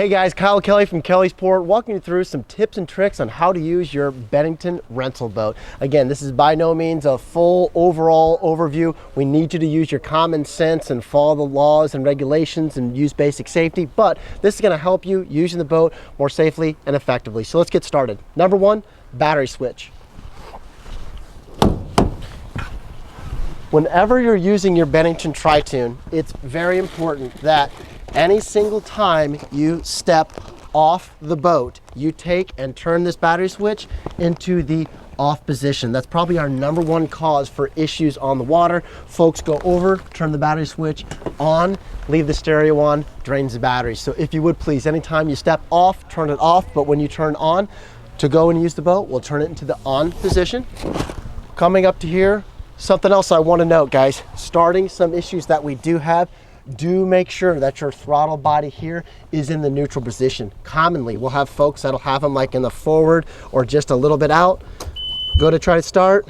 Hey guys, Kyle Kelly from Kelly's Port, walking you through some tips and tricks on how to use your Bennington rental boat. Again, this is by no means a full overall overview. We need you to use your common sense and follow the laws and regulations and use basic safety, but this is going to help you using the boat more safely and effectively. So let's get started. Number one, battery switch. Whenever you're using your Bennington Tritoon, it's very important that any single time you step off the boat, you take and turn this battery switch into the off position. That's probably our number one cause for issues on the water. Folks go over, turn the battery switch on, leave the stereo on, drains the battery. So if you would please, anytime you step off, turn it off, but when you turn on to go and use the boat, we'll turn it into the on position. Coming up to here, something else I want to note, guys, starting some issues that we do have, do make sure that your throttle body here is in the neutral position. Commonly, we'll have folks that'll have them like in the forward or just a little bit out. Go to try to start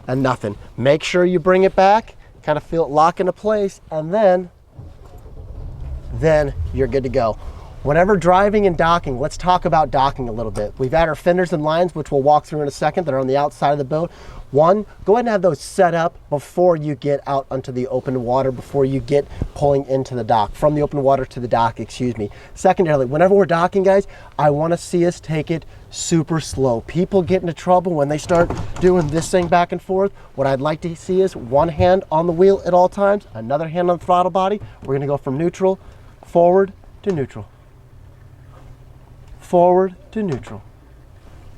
and nothing. Make sure you bring it back, kind of feel it lock into place, and then you're good to go. Whenever driving and docking, let's talk about docking a little bit. We've got our fenders and lines, which we'll walk through in a second, that are on the outside of the boat. One, go ahead and have those set up before you get out onto the open water, before you get pulling into the dock, from the open water to the dock, excuse me. Secondarily, whenever we're docking, guys, I want to see us take it super slow. People get into trouble when they start doing this thing back and forth. What I'd like to see is one hand on the wheel at all times, another hand on the throttle body. We're going to go from neutral, forward to neutral. Forward to neutral,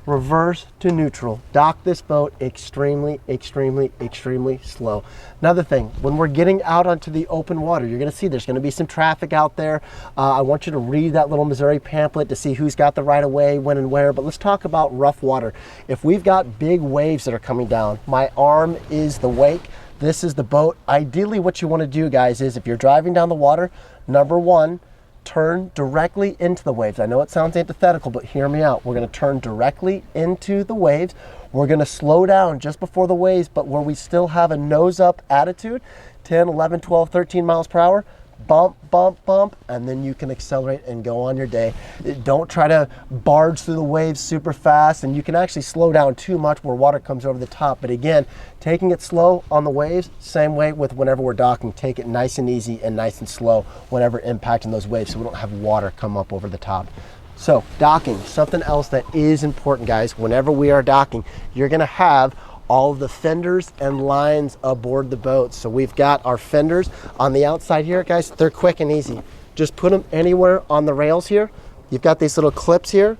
reverse to neutral. Dock this boat extremely, extremely, extremely slow. Another thing, when we're getting out onto the open water, you're gonna see there's gonna be some traffic out there. I want you to read that little Missouri pamphlet to see who's got the right of way, when and where, but let's talk about rough water. If we've got big waves that are coming down, my arm is the wake, this is the boat. Ideally what you wanna do, guys, is if you're driving down the water, number one, turn directly into the waves. I know it sounds antithetical, but hear me out. We're going to turn directly into the waves. We're going to slow down just before the waves, but where we still have a nose up attitude, 10, 11, 12, 13 miles per hour, bump, bump, bump, and then you can accelerate and go on your day. Don't try to barge through the waves super fast, and you can actually slow down too much where water comes over the top. But again, taking it slow on the waves, same way with whenever we're docking, take it nice and easy and nice and slow whenever impacting those waves so we don't have water come up over the top. So docking, something else that is important, guys. Whenever we are docking, you're gonna have all of the fenders and lines aboard the boat. So we've got our fenders on the outside here, guys. They're quick and easy. Just put them anywhere on the rails here. You've got these little clips here.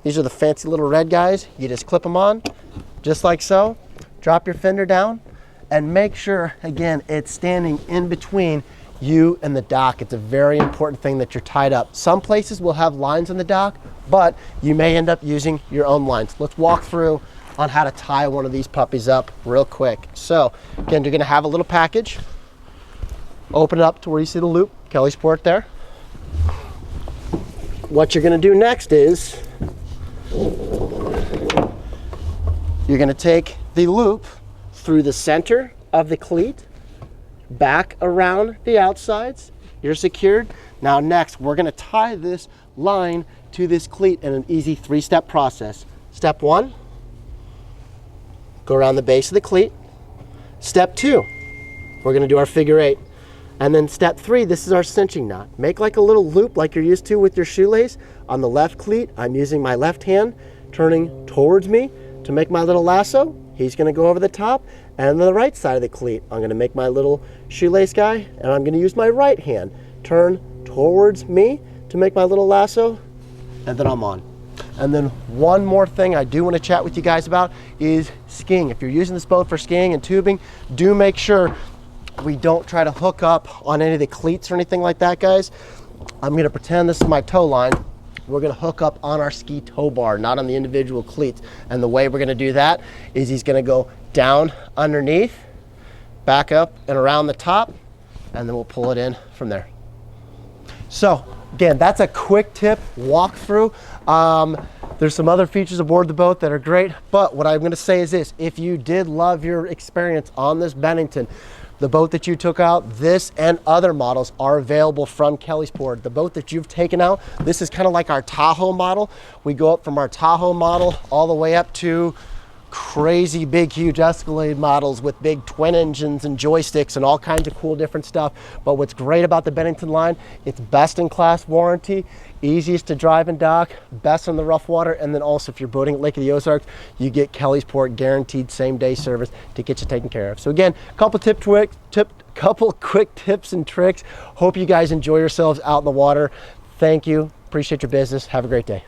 These are the fancy little red guys. You just clip them on, just like so. Drop your fender down and make sure, again, it's standing in between you and the dock. It's a very important thing that you're tied up. Some places will have lines on the dock, but you may end up using your own lines. Let's walk through on how to tie one of these puppies up real quick. So again, you're gonna have a little package. Open it up to where you see the loop, Kelly's Port there. What you're gonna do next is you're gonna take the loop through the center of the cleat, back around the outsides. You're secured. Now next, we're gonna tie this line to this cleat in an easy 3-step process. Step one, go around the base of the cleat. Step two, we're gonna do our figure 8. And then step 3, this is our cinching knot. Make like a little loop like you're used to with your shoelace. On the left cleat, I'm using my left hand, turning towards me to make my little lasso. He's gonna go over the top. And on the right side of the cleat, I'm gonna make my little shoelace guy, and I'm gonna use my right hand, turn towards me to make my little lasso, and then I'm on. And then one more thing I do want to chat with you guys about is skiing. If you're using this boat for skiing and tubing, do make sure we don't try to hook up on any of the cleats or anything like that, guys. I'm going to pretend this is my tow line. We're going to hook up on our ski tow bar, not on the individual cleats. And the way we're going to do that is he's going to go down underneath, back up and around the top, and then we'll pull it in from there. So again, that's a quick tip walkthrough. There's some other features aboard the boat that are great, but what I'm going to say is this: if you did love your experience on this Bennington, The boat that you took out, this and other models are available from Kellysport. The boat that you've taken out, this is kind of like our Tahoe model. We go up from our Tahoe model all the way up to crazy big huge Escalade models with big twin engines and joysticks and all kinds of cool different stuff. But what's great about the Bennington line, it's best in class warranty, easiest to drive and dock, best on the rough water, and then also if you're boating at Lake of the Ozarks, you get Kellysport guaranteed same day service to get you taken care of. So again, couple quick tips and tricks. Hope you guys enjoy yourselves out in the water. Thank you, appreciate your business, have a great day.